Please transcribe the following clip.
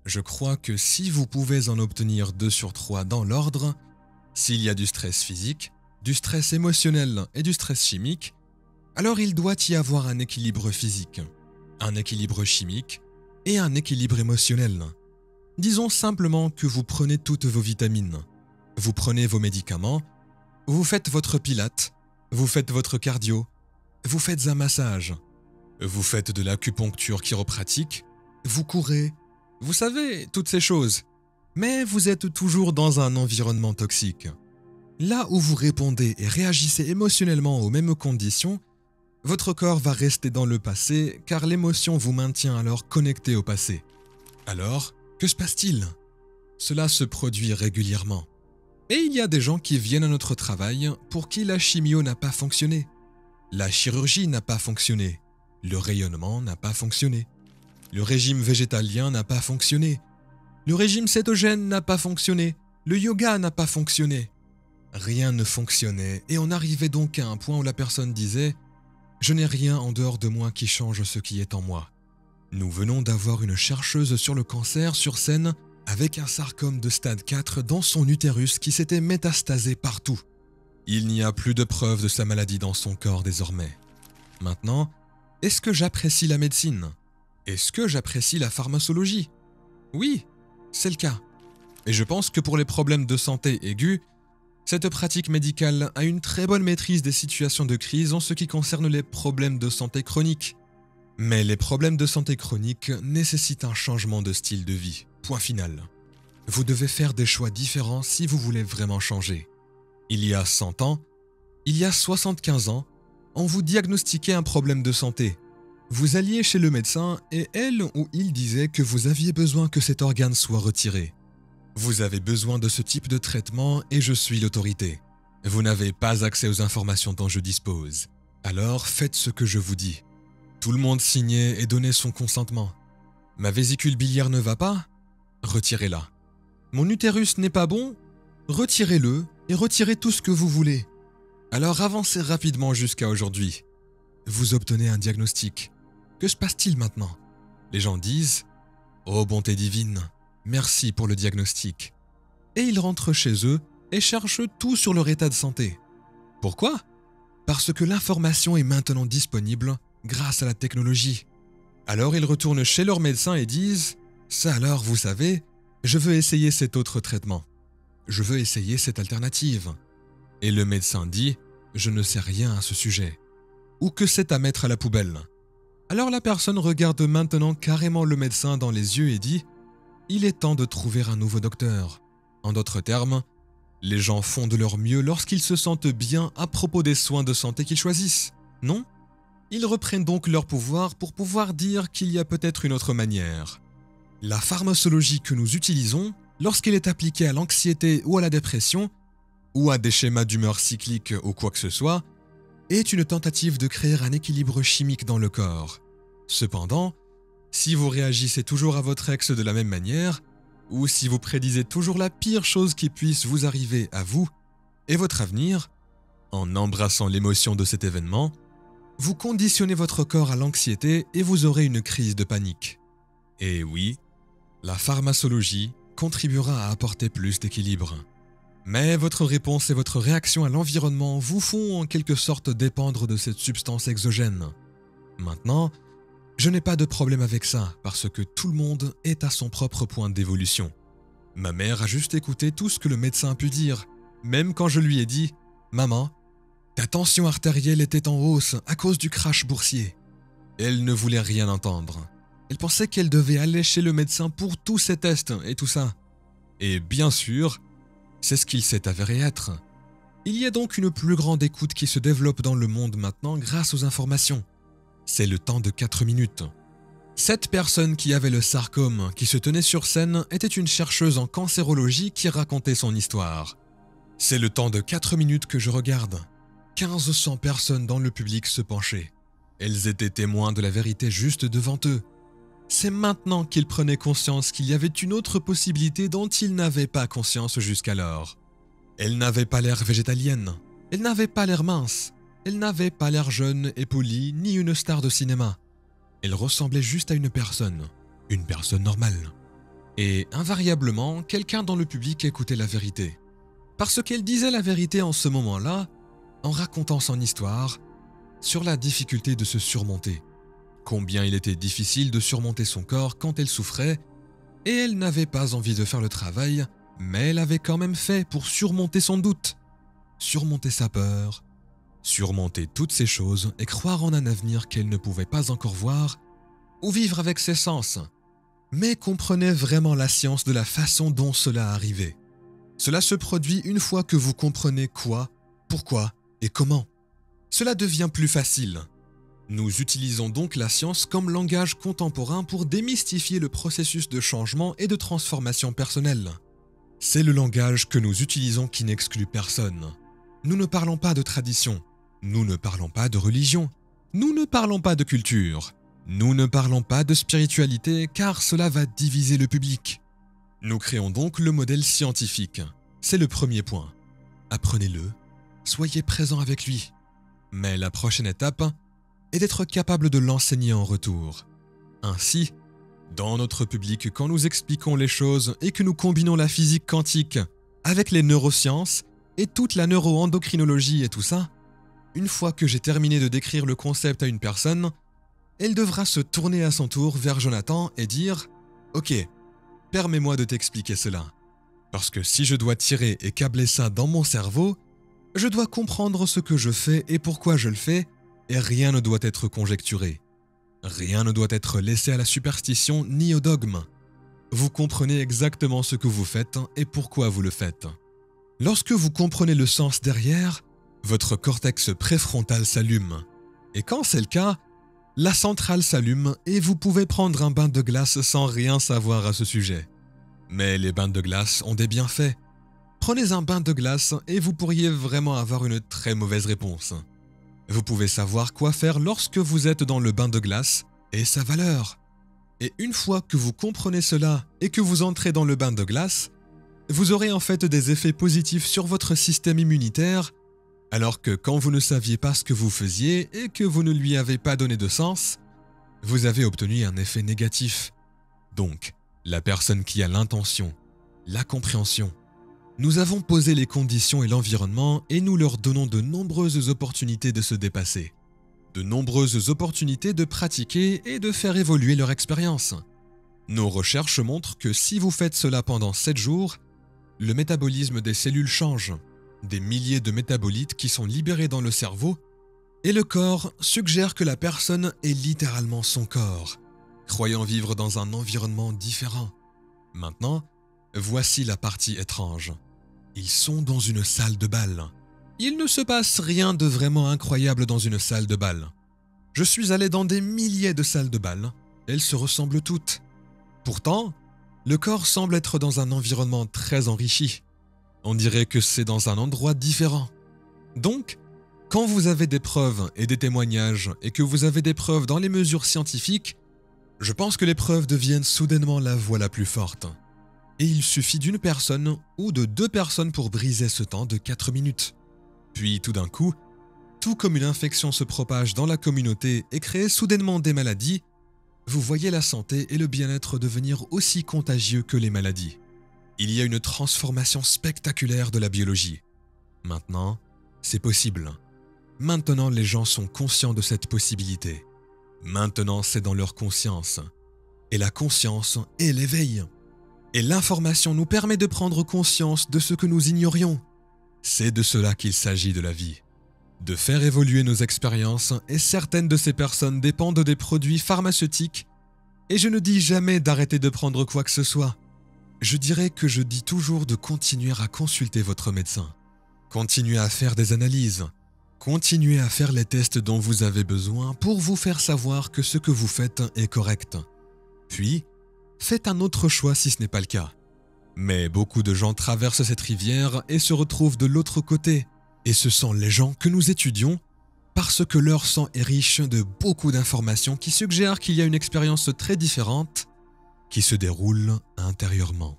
Je crois que si vous pouvez en obtenir 2 sur 3 dans l'ordre, s'il y a du stress physique, du stress émotionnel et du stress chimique, alors il doit y avoir un équilibre physique, un équilibre chimique et un équilibre émotionnel. Disons simplement que vous prenez toutes vos vitamines, vous prenez vos médicaments, vous faites votre pilate, vous faites votre cardio, vous faites un massage, vous faites de l'acupuncture chiropratique, vous courez, vous savez, toutes ces choses. Mais vous êtes toujours dans un environnement toxique. Là où vous répondez et réagissez émotionnellement aux mêmes conditions, votre corps va rester dans le passé car l'émotion vous maintient alors connecté au passé. Alors, que se passe-t-il? Cela se produit régulièrement. Et il y a des gens qui viennent à notre travail pour qui la chimio n'a pas fonctionné. La chirurgie n'a pas fonctionné. Le rayonnement n'a pas fonctionné. Le régime végétalien n'a pas fonctionné. Le régime cétogène n'a pas fonctionné. Le yoga n'a pas fonctionné. Rien ne fonctionnait et on arrivait donc à un point où la personne disait « Je n'ai rien en dehors de moi qui change ce qui est en moi ». Nous venons d'avoir une chercheuse sur le cancer sur scène avec un sarcome de stade 4 dans son utérus qui s'était métastasé partout. Il n'y a plus de preuves de sa maladie dans son corps désormais. Maintenant, est-ce que j'apprécie la médecine? Est-ce que j'apprécie la pharmacologie? Oui, c'est le cas. Et je pense que pour les problèmes de santé aigus, cette pratique médicale a une très bonne maîtrise des situations de crise en ce qui concerne les problèmes de santé chroniques. Mais les problèmes de santé chronique nécessitent un changement de style de vie. Point final. Vous devez faire des choix différents si vous voulez vraiment changer. Il y a 100 ans, il y a 75 ans, on vous diagnostiquait un problème de santé. Vous alliez chez le médecin et elle ou il disait que vous aviez besoin que cet organe soit retiré. Vous avez besoin de ce type de traitement et je suis l'autorité. Vous n'avez pas accès aux informations dont je dispose. Alors faites ce que je vous dis. Tout le monde signait et donnait son consentement. Ma vésicule biliaire ne va pas? Retirez-la. Mon utérus n'est pas bon? Retirez-le et retirez tout ce que vous voulez. Alors avancez rapidement jusqu'à aujourd'hui. Vous obtenez un diagnostic. Que se passe-t-il maintenant? Les gens disent « Oh bonté divine, merci pour le diagnostic ». Et ils rentrent chez eux et cherchent tout sur leur état de santé. Pourquoi? Parce que l'information est maintenant disponible grâce à la technologie. Alors ils retournent chez leur médecin et disent « Ça alors, vous savez, je veux essayer cet autre traitement. Je veux essayer cette alternative. » Et le médecin dit « Je ne sais rien à ce sujet. » Ou que c'est à mettre à la poubelle. Alors la personne regarde maintenant carrément le médecin dans les yeux et dit « Il est temps de trouver un nouveau docteur. » En d'autres termes, les gens font de leur mieux lorsqu'ils se sentent bien à propos des soins de santé qu'ils choisissent, non? Ils reprennent donc leur pouvoir pour pouvoir dire qu'il y a peut-être une autre manière. La pharmacologie que nous utilisons, lorsqu'elle est appliquée à l'anxiété ou à la dépression, ou à des schémas d'humeur cyclique ou quoi que ce soit, est une tentative de créer un équilibre chimique dans le corps. Cependant, si vous réagissez toujours à votre ex de la même manière, ou si vous prédisez toujours la pire chose qui puisse vous arriver à vous et votre avenir, en embrassant l'émotion de cet événement, vous conditionnez votre corps à l'anxiété et vous aurez une crise de panique. Et oui, la pharmacologie contribuera à apporter plus d'équilibre. Mais votre réponse et votre réaction à l'environnement vous font en quelque sorte dépendre de cette substance exogène. Maintenant, je n'ai pas de problème avec ça parce que tout le monde est à son propre point d'évolution. Ma mère a juste écouté tout ce que le médecin a pu dire, même quand je lui ai dit « Maman, ta tension artérielle était en hausse à cause du crash boursier. » Elle ne voulait rien entendre. Elle pensait qu'elle devait aller chez le médecin pour tous ces tests et tout ça. Et bien sûr, c'est ce qu'il s'est avéré être. Il y a donc une plus grande écoute qui se développe dans le monde maintenant grâce aux informations. C'est le temps de 4 minutes. Cette personne qui avait le sarcome, qui se tenait sur scène, était une chercheuse en cancérologie qui racontait son histoire. C'est le temps de 4 minutes que je regarde. 1500 personnes dans le public se penchaient. Elles étaient témoins de la vérité juste devant eux. C'est maintenant qu'ils prenaient conscience qu'il y avait une autre possibilité dont ils n'avaient pas conscience jusqu'alors. Elle n'avait pas l'air végétalienne, elle n'avait pas l'air mince, elle n'avait pas l'air jeune et polie ni une star de cinéma. Elle ressemblait juste à une personne normale. Et invariablement, quelqu'un dans le public écoutait la vérité. Parce qu'elle disait la vérité en ce moment-là, en racontant son histoire, sur la difficulté de se surmonter. Combien il était difficile de surmonter son corps quand elle souffrait, et elle n'avait pas envie de faire le travail, mais elle avait quand même fait pour surmonter son doute, surmonter sa peur, surmonter toutes ces choses et croire en un avenir qu'elle ne pouvait pas encore voir, ou vivre avec ses sens, mais comprenait vraiment la science de la façon dont cela arrivait. Cela se produit une fois que vous comprenez quoi, pourquoi et comment. Cela devient plus facile. Nous utilisons donc la science comme langage contemporain pour démystifier le processus de changement et de transformation personnelle. C'est le langage que nous utilisons qui n'exclut personne. Nous ne parlons pas de tradition, nous ne parlons pas de religion, nous ne parlons pas de culture, nous ne parlons pas de spiritualité car cela va diviser le public. Nous créons donc le modèle scientifique. C'est le premier point. Apprenez-le, soyez présent avec lui. Mais la prochaine étape est d'être capable de l'enseigner en retour. Ainsi, dans notre public, quand nous expliquons les choses et que nous combinons la physique quantique avec les neurosciences et toute la neuroendocrinologie et tout ça, une fois que j'ai terminé de décrire le concept à une personne, elle devra se tourner à son tour vers Jonathan et dire « Ok, permets-moi de t'expliquer cela. Parce que si je dois tirer et câbler ça dans mon cerveau, je dois comprendre ce que je fais et pourquoi je le fais, et rien ne doit être conjecturé. Rien ne doit être laissé à la superstition ni au dogme. Vous comprenez exactement ce que vous faites et pourquoi vous le faites. Lorsque vous comprenez le sens derrière, votre cortex préfrontal s'allume. Et quand c'est le cas, la centrale s'allume et vous pouvez prendre un bain de glace sans rien savoir à ce sujet. Mais les bains de glace ont des bienfaits. Prenez un bain de glace et vous pourriez vraiment avoir une très mauvaise réponse. Vous pouvez savoir quoi faire lorsque vous êtes dans le bain de glace et sa valeur. Et une fois que vous comprenez cela et que vous entrez dans le bain de glace, vous aurez en fait des effets positifs sur votre système immunitaire, alors que quand vous ne saviez pas ce que vous faisiez et que vous ne lui avez pas donné de sens, vous avez obtenu un effet négatif. Donc, la personne qui a l'intention, la compréhension, nous avons posé les conditions et l'environnement et nous leur donnons de nombreuses opportunités de se dépasser, de nombreuses opportunités de pratiquer et de faire évoluer leur expérience. Nos recherches montrent que si vous faites cela pendant 7 jours, le métabolisme des cellules change, des milliers de métabolites qui sont libérés dans le cerveau, et le corps suggère que la personne est littéralement son corps, croyant vivre dans un environnement différent. Maintenant, voici la partie étrange. Ils sont dans une salle de bal. Il ne se passe rien de vraiment incroyable dans une salle de bal. Je suis allé dans des milliers de salles de bal. Elles se ressemblent toutes. Pourtant, le corps semble être dans un environnement très enrichi. On dirait que c'est dans un endroit différent. Donc, quand vous avez des preuves et des témoignages et que vous avez des preuves dans les mesures scientifiques, je pense que les preuves deviennent soudainement la voie la plus forte. Et il suffit d'une personne ou de 2 personnes pour briser ce temps de 4 minutes. Puis tout d'un coup, tout comme une infection se propage dans la communauté et crée soudainement des maladies, vous voyez la santé et le bien-être devenir aussi contagieux que les maladies. Il y a une transformation spectaculaire de la biologie. Maintenant, c'est possible. Maintenant, les gens sont conscients de cette possibilité. Maintenant, c'est dans leur conscience. Et la conscience est l'éveil. Et l'information nous permet de prendre conscience de ce que nous ignorions. C'est de cela qu'il s'agit de la vie. De faire évoluer nos expériences, et certaines de ces personnes dépendent des produits pharmaceutiques. Et je ne dis jamais d'arrêter de prendre quoi que ce soit. Je dirais que je dis toujours de continuer à consulter votre médecin. Continuez à faire des analyses. Continuez à faire les tests dont vous avez besoin pour vous faire savoir que ce que vous faites est correct. Puis, faites un autre choix si ce n'est pas le cas. Mais beaucoup de gens traversent cette rivière et se retrouvent de l'autre côté. Et ce sont les gens que nous étudions parce que leur sang est riche de beaucoup d'informations qui suggèrent qu'il y a une expérience très différente qui se déroule intérieurement.